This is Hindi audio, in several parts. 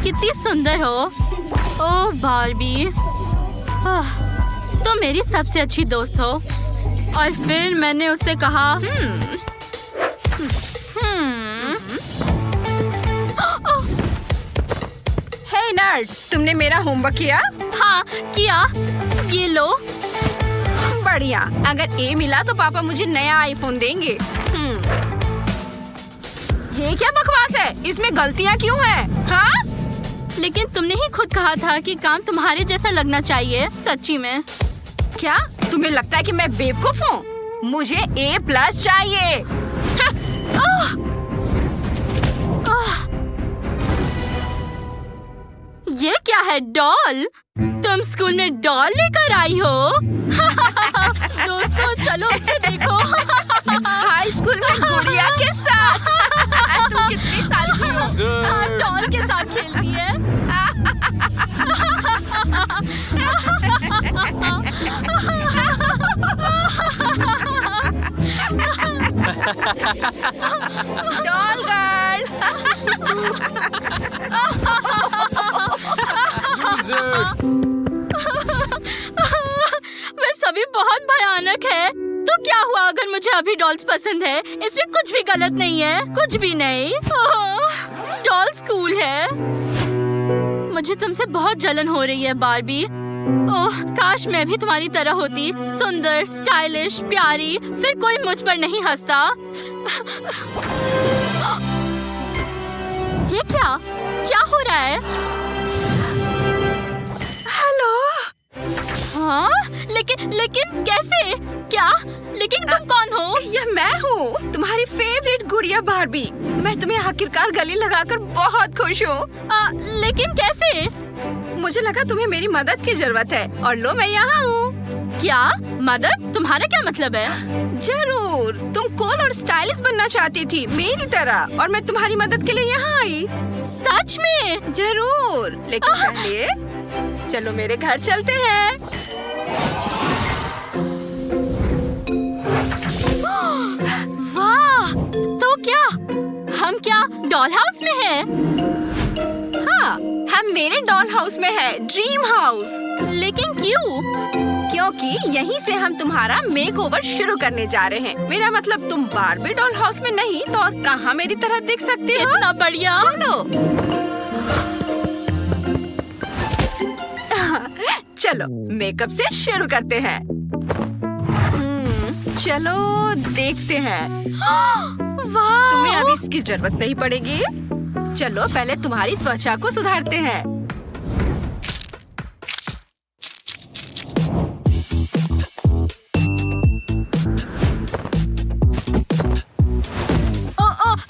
कितनी सुंदर हो। ओह बार्बी, तुम मेरी सबसे अच्छी दोस्त हो। और फिर मैंने उससे कहा हे नर्ड, तुमने मेरा होमवर्क किया? हाँ किया, ये लो। बढ़िया, अगर ए मिला तो पापा मुझे नया आईफोन देंगे। ये क्या बकवास है? इसमें गलतियाँ क्यों हैं? हाँ? लेकिन तुमने ही खुद कहा था कि काम तुम्हारे जैसा लगना चाहिए। सच्ची में। क्या तुम्हें लगता है कि मैं बेवकूफ हूँ? मुझे A+ चाहिए। ये क्या है? डॉल? तुम स्कूल में डॉल लेकर आई हो? दोस्तों चलो उसे देखो। हाई स्कूल में गुड़िया के साथ। तुम कितनी साल की हो? हाँ, डॉल के साथ खेलती है। Doll girl. वे सभी बहुत भयानक है। तो क्या हुआ अगर मुझे अभी डॉल्स पसंद है? इसमें कुछ भी गलत नहीं है, कुछ भी नहीं। डॉल्स कूल है। मुझे तुमसे बहुत जलन हो रही है बार्बी। ओह काश मैं भी तुम्हारी तरह होती, सुंदर, स्टाइलिश, प्यारी। फिर कोई मुझ पर नहीं हंसता। ये क्या क्या हो रहा है? हेलो। हाँ लेकिन कैसे? क्या? लेकिन तुम कौन हो? यह मैं हूँ, तुम्हारी फेवरेट गुड़िया बार्बी। मैं तुम्हें आखिरकार गले लगाकर बहुत खुश हूँ। लेकिन कैसे? मुझे लगा तुम्हें मेरी मदद की जरूरत है, और लो मैं यहाँ हूँ। क्या मदद? तुम्हारा क्या मतलब है? जरूर, तुम कूल और स्टाइलिश बनना चाहती थी मेरी तरह, और मैं तुम्हारी मदद के लिए यहाँ आई। सच में? जरूर, लेकिन पहले चलो मेरे घर चलते हैं। वाह! तो हम क्या डॉल हाउस में हैं? हाँ, हम मेरे डॉल हाउस में है, ड्रीम हाउस। लेकिन क्यों? क्योंकि यहीं से हम तुम्हारा मेकओवर शुरू करने जा रहे हैं। मेरा मतलब तुम बार्बी डॉल हाउस में नहीं तो और कहाँ मेरी तरह दिख सकती हो? कितना बढ़िया। चलो मेकअप से शुरू करते हैं। चलो देखते हैं। वाह! तुम्हें अभी इसकी जरूरत नहीं पड़ेगी। चलो पहले तुम्हारी त्वचा को सुधारते हैं।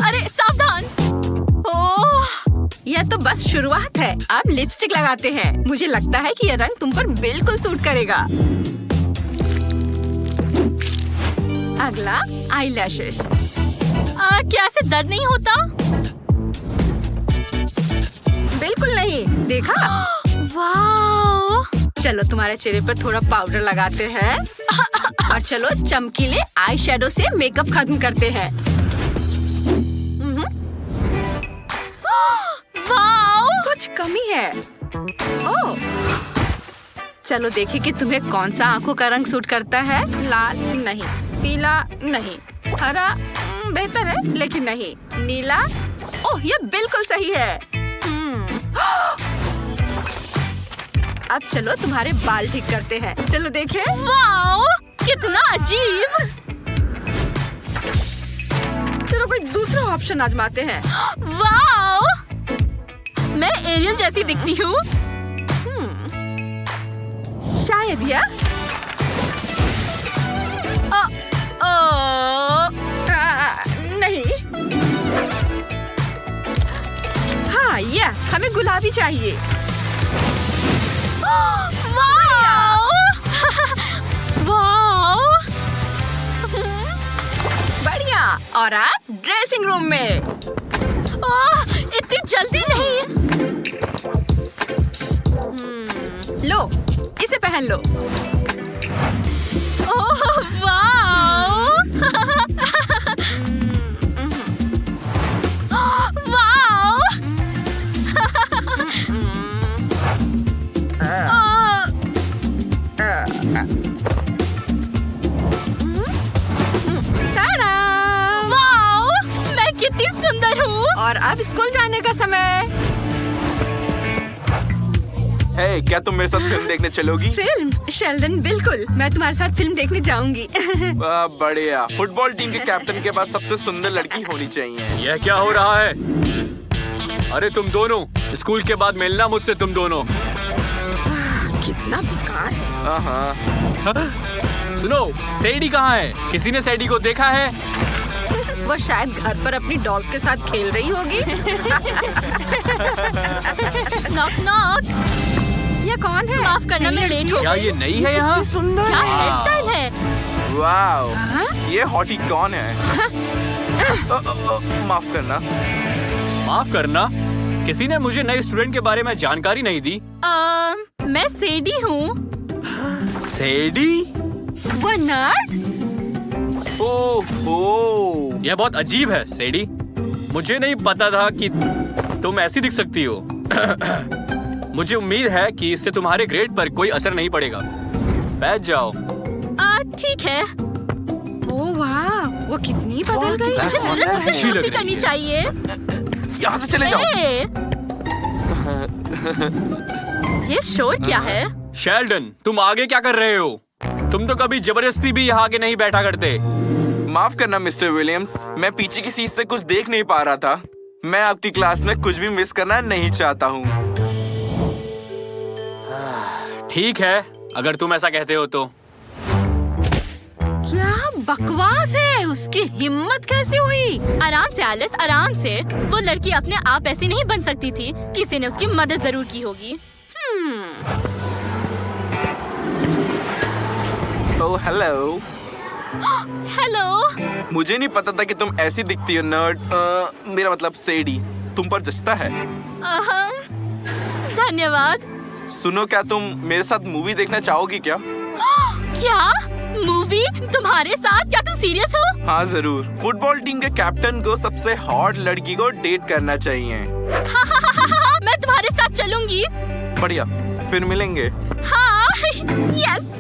अरे सावधान। यह तो बस शुरुआत है। अब लिपस्टिक लगाते हैं। मुझे लगता है कि यह रंग तुम पर बिल्कुल सूट करेगा। अगला आईलैशेस। क्या इससे दर्द नहीं होता? बिल्कुल नहीं, देखा? वाह! चलो तुम्हारे चेहरे पर थोड़ा पाउडर लगाते हैं। और चलो चमकीले आई शेडो से मेकअप खत्म करते हैं। कुछ कमी है। ओह, चलो देखें कि तुम्हें कौन सा आंखों का रंग सूट करता है। लाल नहीं, पीला नहीं, हरा बेहतर है लेकिन नहीं, नीला। ओह, ये बिल्कुल सही है। अब चलो तुम्हारे बाल ठीक करते हैं। चलो देखें। वाह! कितना अजीब। चलो कोई दूसरा ऑप्शन आजमाते हैं। वाह! मैं एरियल जैसी दिखती हूँ। शायद या नहीं। हाँ, यह हमें गुलाबी चाहिए। वाह! वाह! बढ़िया। और आप ड्रेसिंग रूम में। इतनी जल्दी नहीं। लो, इसे पहन लो। ओह वाह! वाह! का समय। हे, क्या तुम मेरे साथ फिल्म देखने चलोगी? फिल्म? शेल्डन, बिल्कुल, मैं तुम्हारे साथ फिल्म देखने जाऊंगी। बढ़िया। फुटबॉल टीम के कैप्टन के पास सबसे सुंदर लड़की होनी चाहिए। यह क्या हो रहा है? अरे तुम दोनों, स्कूल के बाद मिलना मुझसे तुम दोनों। कितना बेकार है। हाँ। सुनो, सैडी कहाँ है? किसी ने सैडी को देखा है? वो शायद घर पर अपनी डॉल्स के साथ खेल रही होगी। Knock knock. ये कौन है? माफ करना, मैं लेट हो क्या गई। ये नई है यहाँ? सुंदर। क्या हेयर स्टाइल है? वाह, ये हॉटी कौन है? माफ करना। माफ करना? किसी ने मुझे नए स्टूडेंट के बारे में जानकारी नहीं दी। मैं सेडी हूँ। सैडी? वो नर्ड? ओह, यह बहुत अजीब है सैडी। मुझे नहीं पता था कि तुम ऐसी दिख सकती हो। मुझे उम्मीद है कि इससे तुम्हारे ग्रेड पर कोई असर नहीं पड़ेगा। बैठ जाओ। ठीक है। ओह वाह, वो कितनी बदल गई। मुझे जरूर मुझसे अच्छी लग दोस्ती रही करनी है। चाहिए। यहाँ से चले जाओ। ए! ये शोर क्या है? शेल्डन, तुम आगे क्या कर रहे हो? तुम तो कभी जबरदस्ती भी यहाँ आके नहीं बैठा करते। माफ करना मिस्टर विलियम्स, मैं पीछे की सीट से कुछ देख नहीं पा रहा था। मैं आपकी क्लास में कुछ भी मिस करना नहीं चाहता हूँ। ठीक है, अगर तुम ऐसा कहते हो तो। क्या बकवास है। उसकी हिम्मत कैसे हुई? आराम से एलिस, आराम से। वो लड़की अपने आप ऐसी नहीं बन सकती थी। किसी ने उसकी मदद जरूर की होगी। Oh hello. हेलो। मुझे नहीं पता था कि तुम ऐसी दिखती हो नर्ड। मेरा मतलब सेडी तुम पर जचता है। धन्यवाद। सुनो, क्या तुम मेरे साथ मूवी देखना चाहोगी क्या? क्या मूवी? तुम्हारे साथ? क्या तुम सीरियस हो? हाँ जरूर। फुटबॉल टीम के कैप्टन को सबसे हॉट लड़की को डेट करना चाहिए। मैं तुम्हारे साथ चलूंगी। बढ़िया, फिर मिलेंगे। हाँ, यस।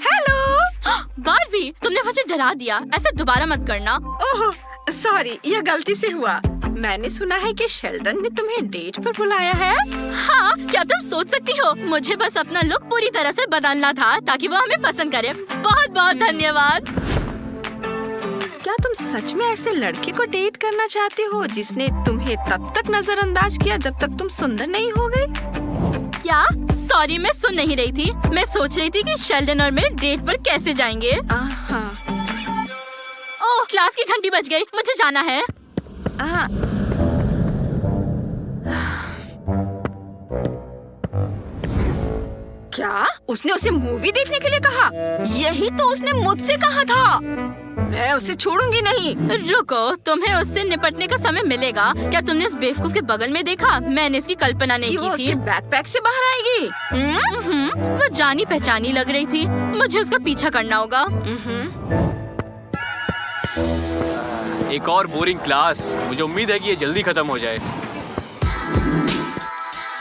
हेलो। बारबी, तुमने मुझे डरा दिया। ऐसा दोबारा मत करना। ओह सॉरी, यह गलती से हुआ। मैंने सुना है कि शेल्डन ने तुम्हें डेट पर बुलाया है। हाँ, क्या तुम सोच सकती हो? मुझे बस अपना लुक पूरी तरह से बदलना था ताकि वो हमें पसंद करे। बहुत बहुत धन्यवाद। क्या तुम सच में ऐसे लड़के को डेट करना चाहते हो जिसने तुम्हें तब तक नजरअंदाज किया जब तक तुम सुंदर नहीं हो गई? क्या? सॉरी, मैं सुन नहीं रही थी। मैं सोच रही थी कि शेल्डन और मैं डेट पर कैसे जाएंगे। ओह, क्लास की घंटी बज गई। मुझे जाना है। क्या? उसने उसे मूवी देखने के लिए कहा? यही तो उसने मुझसे कहा था। मैं उसे छोड़ूंगी नहीं। रुको, तुम्हें उससे निपटने का समय मिलेगा। क्या तुमने उस बेवकूफ के बगल में देखा? मैंने इसकी कल्पना नहीं कि वो की उसके थी। बैकपैक से बाहर आएगी। वो जानी पहचानी लग रही थी। मुझे उसका पीछा करना होगा। एक और बोरिंग क्लास। मुझे उम्मीद है कि ये जल्दी खत्म हो जाए।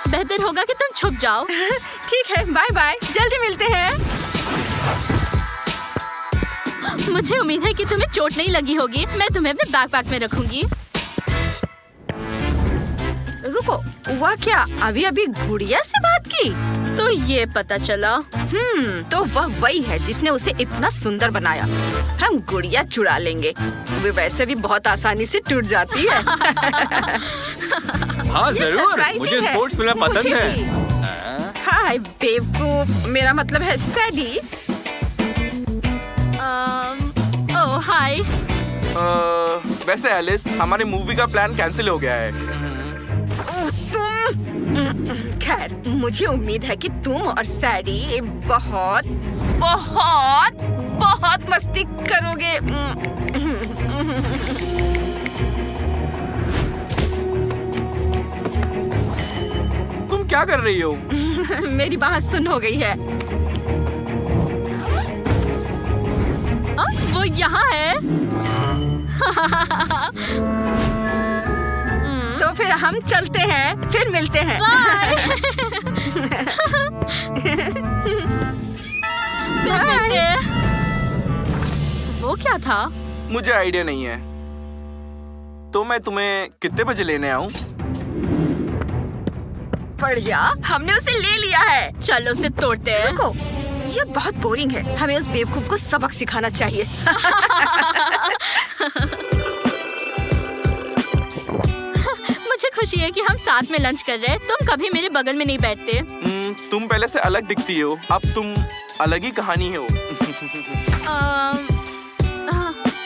बेहतर होगा कि तुम छुप जाओ। ठीक है, बाय बाय, जल्दी मिलते हैं। मुझे उम्मीद है कि तुम्हें चोट नहीं लगी होगी। मैं तुम्हें अपने बैकपैक में रखूंगी। रुको, वह क्या अभी अभी गुड़िया से बात की? तो ये पता चला। तो वह वही है जिसने उसे इतना सुंदर बनाया। हम गुड़िया चुरा लेंगे। वे वैसे भी बहुत आसानी से टूट जाती है। हाँ ये जरूर, surprising मुझे है। स्पोर्ट्स फिल्में पसंद मुझे है। भी। हाय बेवकूफ, मेरा मतलब है सैडी। ओह हाय। वैसे एलिस, हमारे मूवी का प्लान कैंसिल हो गया है। खैर, मुझे उम्मीद है कि तुम और सैडी बहुत बहुत बहुत मस्ती करोगे। तुम क्या कर रही हो? मेरी बात सुन हो गई है। वो यहाँ है। तो फिर हम चलते हैं, फिर मिलते हैं। बाय। फिर मिलते हैं। वो क्या था? मुझे आइडिया नहीं है। तो मैं तुम्हें कितने बजे लेने आऊँ? बढ़िया, हमने उसे ले लिया है। चलो उसे तोड़ते हैं। रुको, ये बहुत बोरिंग है। हमें उस बेवकूफ को सबक सिखाना चाहिए। मुझे खुशी है कि हम साथ में लंच कर रहे हैं। तुम कभी मेरे बगल में नहीं बैठते। तुम पहले से अलग दिखती हो, अब तुम अलग ही कहानी हो।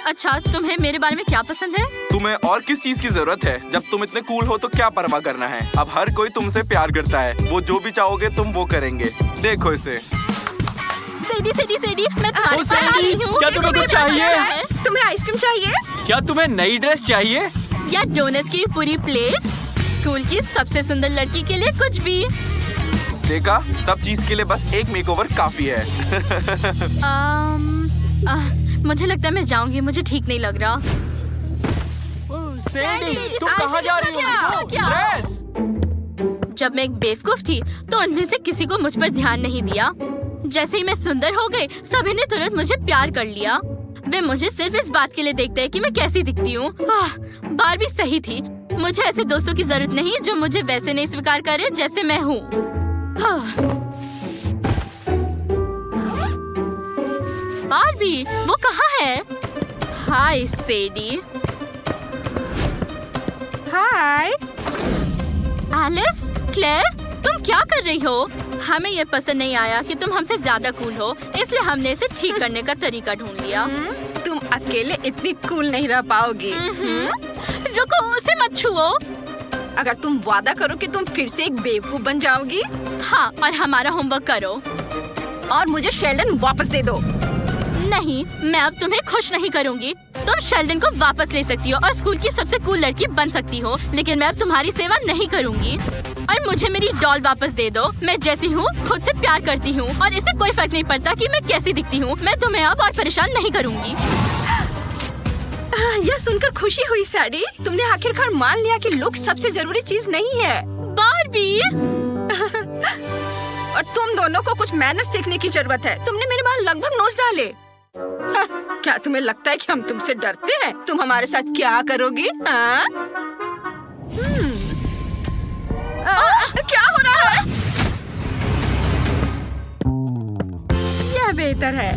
अच्छा, तुम्हें मेरे बारे में क्या पसंद है? तुम्हें और किस चीज की जरूरत है? जब तुम इतने कूल हो तो क्या परवाह करना है? अब हर कोई तुमसे प्यार करता है। वो जो भी चाहोगे तुम वो करेंगे। देखो इसे। सेडी, मैं तुम्हारे पास आ रही हूँ। क्या तुम्हें कुछ चाहिए? तुम्हें आइसक्रीम चाहिए? क्या तुम्हें नई ड्रेस चाहिए? या डोनट्स की पूरी प्लेट? स्कूल की सबसे सुंदर लड़की के लिए कुछ भी। देखा, सब चीज के लिए बस एक मेकओवर काफी है। मुझे लगता है मैं जाऊंगी। मुझे ठीक नहीं लग रहा। सैंडी, तुम कहाँ जा रही हो? क्या? ड्रेस! जब मैं एक बेवकूफ थी तो उनमें से किसी को मुझ पर ध्यान नहीं दिया। जैसे ही मैं सुंदर हो गई, सभी ने तुरंत मुझे प्यार कर लिया। वे मुझे सिर्फ इस बात के लिए देखते हैं कि मैं कैसी दिखती हूँ। बारबी सही थी। मुझे ऐसे दोस्तों की जरूरत नहीं जो मुझे वैसे नहीं स्वीकार करे जैसे मैं हूँ। बारबी, वो कहाँ है? हाय सेडी। हाय एलिस, क्लेयर, तुम क्या कर रही हो? हमें ये पसंद नहीं आया कि तुम हमसे ज्यादा कूल हो, इसलिए हमने इसे ठीक करने का तरीका ढूंढ लिया। तुम अकेले इतनी कूल नहीं रह पाओगी। रुको, उसे मत छुओ। अगर तुम वादा करो कि तुम फिर से एक बेवकूफ बन जाओगी। हाँ, और हमारा होमवर्क करो। और मुझे शेल्डन वापस दे दो। नहीं, मैं अब तुम्हें खुश नहीं करूंगी। तुम शेल्डन को वापस ले सकती हो और स्कूल की सबसे कूल लड़की बन सकती हो, लेकिन मैं अब तुम्हारी सेवा नहीं करूंगी। और मुझे मेरी डॉल वापस दे दो। मैं जैसी हूँ खुद से प्यार करती हूँ और इससे कोई फर्क नहीं पड़ता कि मैं कैसी दिखती हूँ। मैं तुम्हें अब और परेशान नहीं करूंगी। यह सुनकर खुशी हुई सैडी। तुमने आखिरकार मान लिया कि लुक सबसे जरूरी चीज नहीं है। बारबी, और तुम दोनों को कुछ मैनर्स सीखने की जरूरत है। तुमने मेरे बाल लगभग नोच डाले। क्या तुम्हें लगता है कि हम तुमसे डरते हैं? तुम हमारे साथ क्या करोगी? क्या हो रहा है? यह बेहतर है।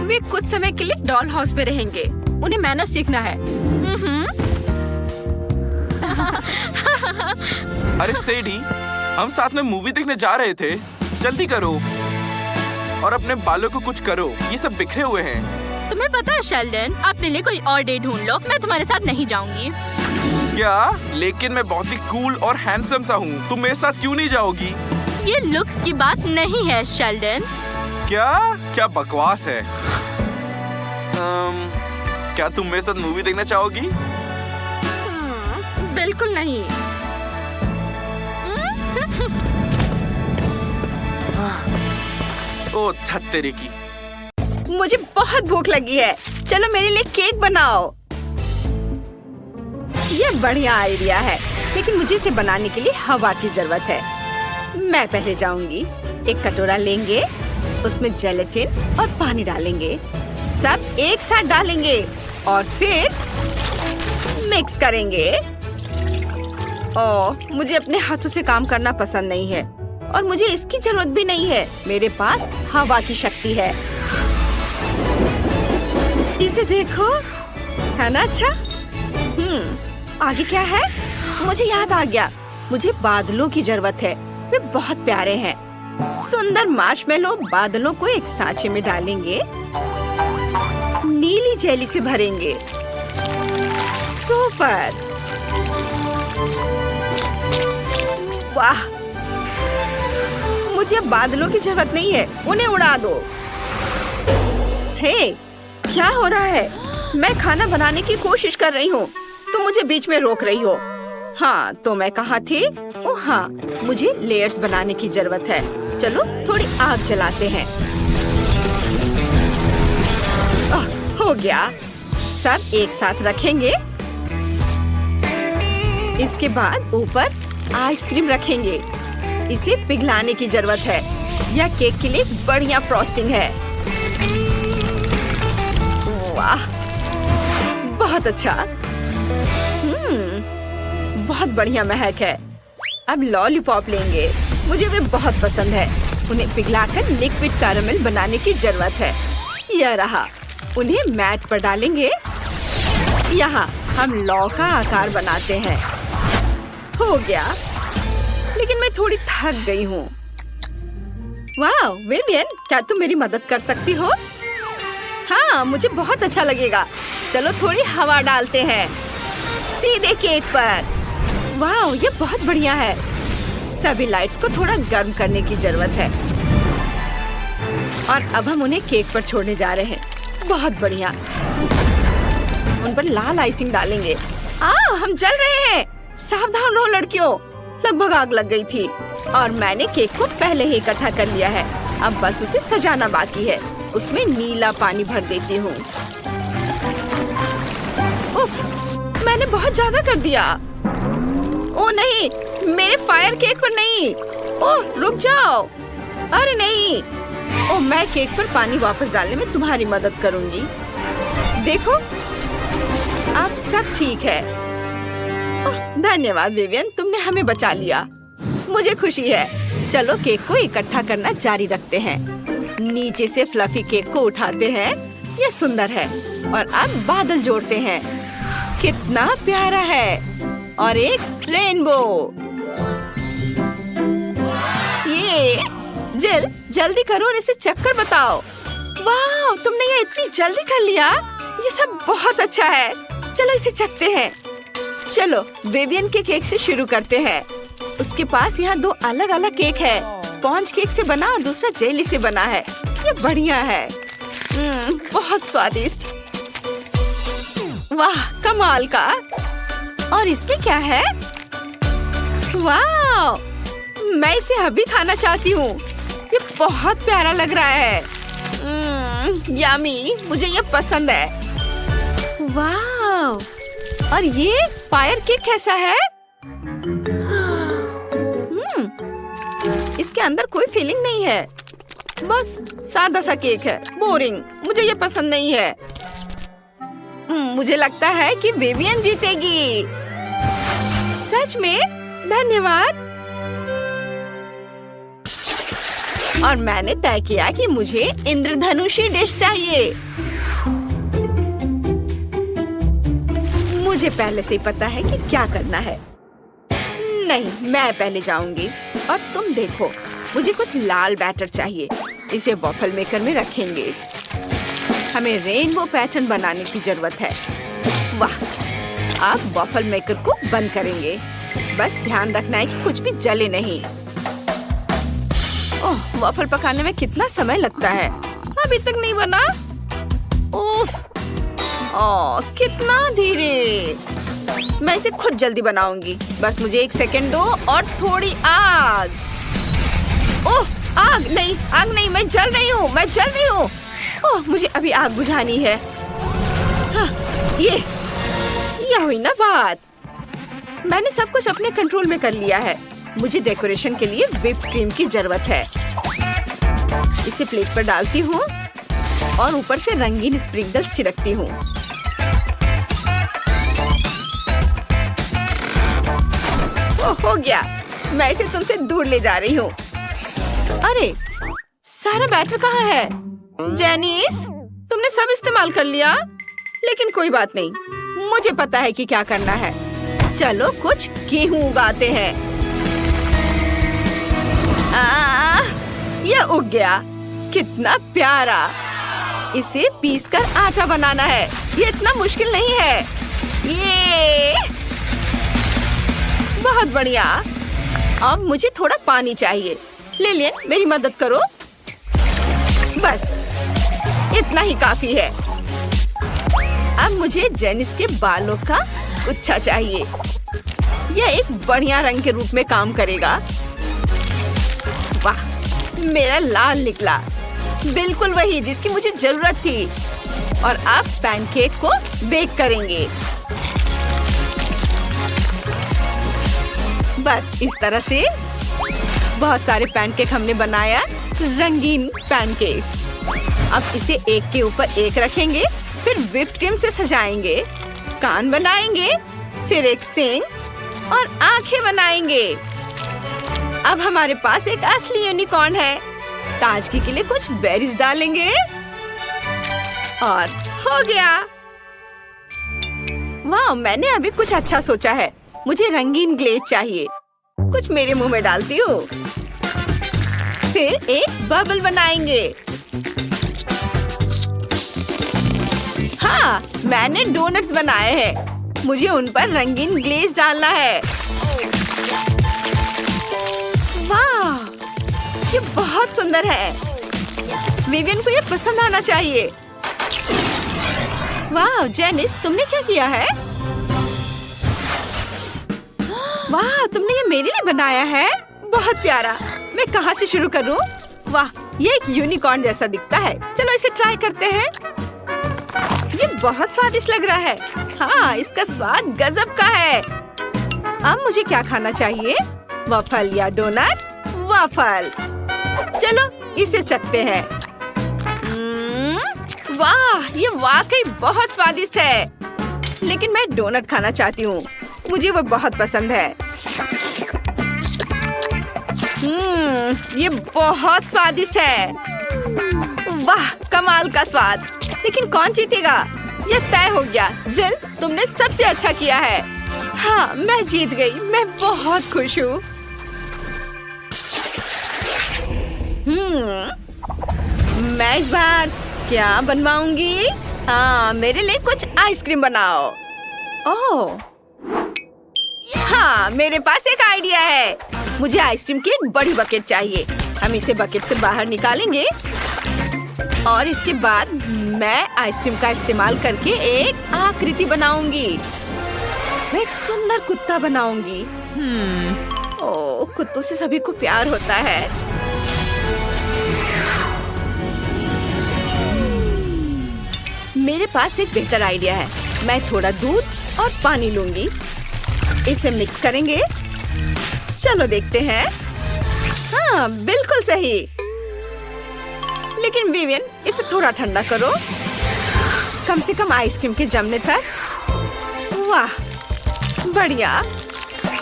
वे कुछ समय के लिए डॉल हाउस में रहेंगे। उन्हें मैनर्स सीखना है। अरे सेडी, हम साथ में मूवी देखने जा रहे थे। जल्दी करो और अपने बालों को कुछ करो। ये सब बिखरे हुए हैं। तुम्हें पता है शेल्डन, अपने लिए कोई और डे ढूंढ लो। मैं तुम्हारे साथ नहीं जाऊंगी। क्या? लेकिन मैं बहुत ही कूल और हैंडसम सा हूँ। तुम मेरे साथ क्यों नहीं जाओगी? ये लुक्स की बात नहीं है शेल्डन। क्या क्या बकवास है? क्या तुम मेरे साथ मूवी देखना चाहोगी? बिल्कुल नहीं। ओ धत्तेरे की। मुझे बहुत भूख लगी है। चलो मेरे लिए केक बनाओ। ये बढ़िया आइडिया है, लेकिन मुझे इसे बनाने के लिए हवा की जरूरत है। मैं पहले जाऊंगी। एक कटोरा लेंगे, उसमें जेलेटिन और पानी डालेंगे। सब एक साथ डालेंगे और फिर मिक्स करेंगे। ओह, मुझे अपने हाथों से काम करना पसंद नहीं है और मुझे इसकी जरूरत भी नहीं है। मेरे पास हवा की शक्ति है। इसे देखो, है ना अच्छा? आगे क्या है? मुझे याद आ गया। मुझे बादलों की जरूरत है। वे बहुत प्यारे हैं। सुंदर मार्शमेलो बादलों को एक सांचे में डालेंगे, नीली जेली से भरेंगे। सुपर! वाह! मुझे अब बादलों की जरूरत नहीं है। उन्हें उड़ा दो। हे, क्या हो रहा है? मैं खाना बनाने की कोशिश कर रही हूँ। तुम मुझे बीच में रोक रही हो। हाँ, तो मैं कहाँ थी? ओह हाँ, मुझे लेयर्स बनाने की जरूरत है। चलो थोड़ी आग जलाते हैं। हो गया। सब एक साथ रखेंगे। इसके बाद ऊपर आइसक्रीम रखेंगे। इसे पिघलाने की जरूरत है। यह केक के लिए बढ़िया फ्रॉस्टिंग है। वाह, बहुत बहुत अच्छा। बहुत बढ़िया महक है। अब लॉलीपॉप लेंगे, मुझे वे बहुत पसंद है। उन्हें पिघलाकर लिक्विड कैरेमल बनाने की जरूरत है। यह रहा। उन्हें मैट पर डालेंगे। यहाँ हम लौ का आकार बनाते हैं। हो गया, लेकिन मैं थोड़ी थक गई हूँ। वाह विवियन, क्या तुम मेरी मदद कर सकती हो? हाँ, मुझे बहुत अच्छा लगेगा। चलो थोड़ी हवा डालते हैं सीधे केक पर। वाह, ये बहुत बढ़िया है। सभी लाइट्स को थोड़ा गर्म करने की जरूरत है। और अब हम उन्हें केक पर छोड़ने जा रहे हैं। बहुत बढ़िया। उन पर लाल आइसिंग डालेंगे। हम जल रहे हैं। सावधान रहो लड़कियों, लगभग आग लग गई थी। और मैंने केक को पहले ही इकट्ठा कर लिया है। अब बस उसे सजाना बाकी है। उसमें नीला पानी भर देती हूँ। उफ, मैंने बहुत ज्यादा कर दिया। ओ नहीं, मेरे फायर केक पर नहीं। ओह, रुक जाओ। अरे नहीं। ओ, मैं केक पर पानी वापस डालने में तुम्हारी मदद करूंगी। देखो, अब सब ठीक है। ओह, धन्यवाद विवियन, तुमने हमें बचा लिया। मुझे खुशी है। चलो केक को इकट्ठा करना जारी रखते हैं। नीचे से फ्लफी केक को उठाते हैं। ये सुंदर है। और अब बादल जोड़ते हैं। कितना प्यारा है। और एक रेनबो। ये जल्दी करो और इसे चक्कर बताओ। वाह, तुमने ये इतनी जल्दी कर लिया। ये सब बहुत अच्छा है। चलो इसे चखते हैं। चलो विवियन के केक से शुरू करते हैं। उसके पास यहाँ 2 अलग अलग केक है। स्पॉन्ज केक से बना और दूसरा जेली से बना है। ये बढ़िया है। बहुत स्वादिष्ट। वाह, कमाल का। और इसमें क्या है? वाह, मैं इसे अभी खाना चाहती हूँ। ये बहुत प्यारा लग रहा है। यम्मी, मुझे ये पसंद है। वाह, और ये फायर केक कैसा है? इसके अंदर कोई फीलिंग नहीं है। बस सादा सा केक है। बोरिंग, मुझे ये पसंद नहीं है। मुझे लगता है कि विवियन जीतेगी। सच में? धन्यवाद। और मैंने तय किया कि मुझे इंद्रधनुषी डिश चाहिए। मुझे पहले से ही पता है कि क्या करना है। नहीं, मैं पहले जाऊंगी। और तुम देखो, मुझे कुछ लाल बैटर चाहिए। इसे वॉफल मेकर में रखेंगे। हमें रेनबो पैटर्न बनाने की जरूरत है। वाह, आप वॉफल मेकर को बंद करेंगे। बस ध्यान रखना है कि कुछ भी जले नहीं। ओह, वॉफल पकाने में कितना समय लगता है। अभी तक नहीं बना। उफ, ओह, कितना धीरे। मैं इसे खुद जल्दी बनाऊंगी। बस मुझे 1 सेकंड दो और थोड़ी आग। ओह, आग नहीं, मैं जल रही हूँ। ओह, मुझे अभी आग बुझानी है। हाँ, ये हुई ना बात। मैंने सब कुछ अपने कंट्रोल में कर लिया है। मुझे डेकोरेशन के लिए व्हिप्ड क्रीम की जरूरत है। इसे प्लेट पर डालती हूँ और ऊपर से रंगीन स्प्रिंकल्स छिड़कती हूँ। हो गया। मैं इसे तुमसे दूर ले जा रही हूँ। अरे, सारा बैटर कहाँ है? जेनिस, तुमने सब इस्तेमाल कर लिया। लेकिन कोई बात नहीं, मुझे पता है कि क्या करना है। चलो कुछ गेहूं उगाते हैं। ये उग गया। कितना प्यारा। इसे पीसकर आटा बनाना है। ये इतना मुश्किल नहीं है। ये बहुत बढ़िया। अब मुझे थोड़ा पानी चाहिए। लिलियन, मेरी मदद करो। बस इतना ही काफी है। अब मुझे जेनिस के बालों का गुच्छा चाहिए। यह एक बढ़िया रंग के रूप में काम करेगा। वाह, मेरा लाल निकला। बिल्कुल वही जिसकी मुझे जरूरत थी। और अब पैनकेक को बेक करेंगे। बस इस तरह से बहुत सारे पैनकेक हमने बनाया। रंगीन पैनकेक। अब इसे एक के ऊपर एक रखेंगे, फिर व्हिप्ड क्रीम से सजाएंगे। कान बनाएंगे, फिर एक सींग और आंखें बनाएंगे। अब हमारे पास एक असली यूनिकॉर्न है। ताजगी के लिए कुछ बेरीज डालेंगे और हो गया। वाह, मैंने अभी कुछ अच्छा सोचा है। मुझे रंगीन ग्लेज चाहिए। कुछ मेरे मुंह में डालती हूँ। फिर एक बबल बनाएंगे। हाँ, मैंने डोनट्स बनाए हैं। मुझे उन पर रंगीन ग्लेज डालना है। वाह, ये बहुत सुंदर है। विवियन को ये पसंद आना चाहिए। वाह जेनिस, तुमने क्या किया है? वाह, तुमने ये मेरे लिए बनाया है। बहुत प्यारा। मैं कहाँ से शुरू करूँ? वाह, ये एक यूनिकॉर्न जैसा दिखता है। चलो इसे ट्राई करते हैं। ये बहुत स्वादिष्ट लग रहा है। हाँ, इसका स्वाद गजब का है। अब मुझे क्या खाना चाहिए? वफल या डोनट? वफल। चलो इसे चखते हैं। वाह, ये वाकई बहुत स्वादिष्ट है। लेकिन मैं डोनट खाना चाहती हूँ। मुझे वो बहुत पसंद है। ये बहुत स्वादिष्ट है। वाह, कमाल का स्वाद। लेकिन कौन जीतेगा? ये तय हो गया। जिल, तुमने सबसे अच्छा किया है। हाँ, मैं जीत गई। मैं बहुत खुश हूँ। मैं इस बार क्या बनवाऊंगी? हाँ, मेरे लिए कुछ आइसक्रीम बनाओ। ओह, हाँ, मेरे पास एक आइडिया है। मुझे आइसक्रीम की एक बड़ी बकेट चाहिए। हम इसे बकेट से बाहर निकालेंगे और इसके बाद मैं आइसक्रीम का इस्तेमाल करके एक आकृति बनाऊंगी। मैं एक सुंदर कुत्ता बनाऊंगी। ओह, कुत्तों से सभी को प्यार होता है। मेरे पास एक बेहतर आइडिया है। मैं थोड़ा दूध और पानी लूंगी। इसे मिक्स करेंगे। चलो देखते हैं। हाँ, बिल्कुल सही। लेकिन विवियन, इसे थोड़ा ठंडा करो। कम से कम आइसक्रीम के जमने तक। वाह, बढ़िया,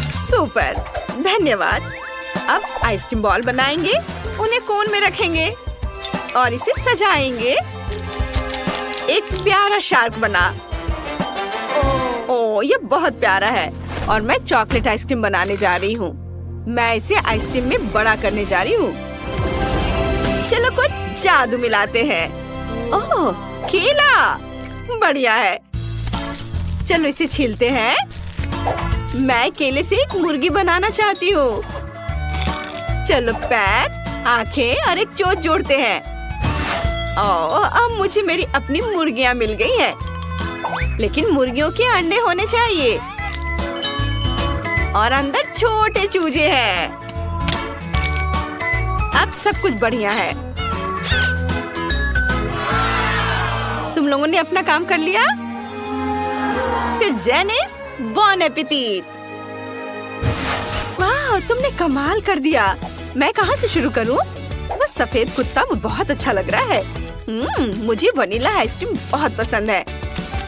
सुपर, धन्यवाद। अब आइसक्रीम बॉल बनाएंगे, उन्हें कोन में रखेंगे और इसे सजाएंगे। एक प्यारा शार्क बना। ओह, ये बहुत प्यारा है। और मैं चॉकलेट आइसक्रीम बनाने जा रही हूँ। मैं इसे आइसक्रीम में बड़ा करने जा रही हूँ। चलो कुछ जादू मिलाते हैं। ओह, केला, बढ़िया है। चलो इसे छीलते हैं। मैं केले से एक मुर्गी बनाना चाहती हूँ। चलो पैर, आंखें और एक चोंच जोड़ते हैं। ओह, अब मुझे मेरी अपनी मुर्गियाँ मिल गई हैं। लेकिन मुर्गियों के अंडे होने चाहिए और अंदर छोटे चूजे हैं। अब सब कुछ बढ़िया है। तुम लोगों ने अपना काम कर लिया? फिर जेनिस, बॉन एपेटीट। वाह, तुमने कमाल कर दिया। मैं कहाँ से शुरू करूँ? बस सफेद कुत्ता वो बहुत अच्छा लग रहा है। मुझे वनीला आइसक्रीम बहुत पसंद है।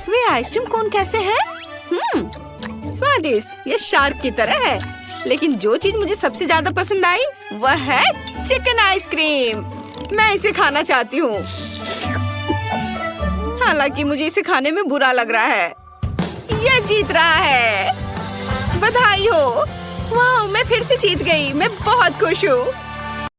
वे आइसक्रीम कोन कैसे है? स्वादिष्ट, ये शार्क की तरह है। लेकिन जो चीज मुझे सबसे ज्यादा पसंद आई वह है चिकन आइसक्रीम। मैं इसे खाना चाहती हूँ। हालांकि मुझे इसे खाने में बुरा लग रहा है। ये जीत रहा है। बधाई हो। वाह, मैं फिर से जीत गई। मैं बहुत खुश हूँ।